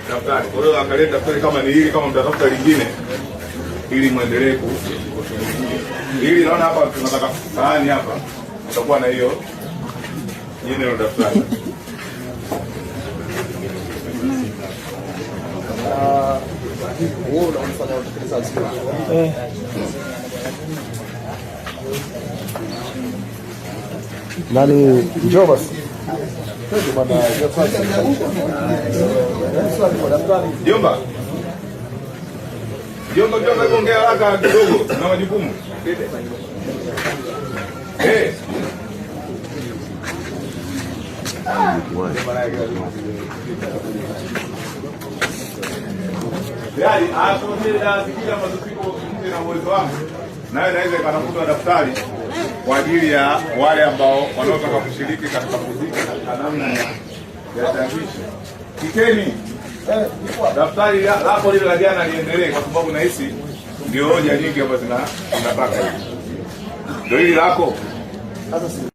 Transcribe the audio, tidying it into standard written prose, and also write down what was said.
daftari. Kwa hiyo angalia daftari kama ni hili, kama mtatafuta lingine ili muendelee hili. Naona hapa tunataka sahani hapa, tutakuwa na hiyo jina la daftari. Nani njoo basi. Jomba. Jomba kuongea haraka kidogo na majukumu. Yaani asikia mazungumzo na uwezo wangu. Naye naweza kanafuta daftari kwa ajili ya wale ambao wanaotaka kushiriki katika muziki katika namna ya tamasha. Kikeni daftari hapo lile la jana liendelee, kwa sababu nahisi ndio hoja nyingi ambazo zinataka. Ndio hili lako.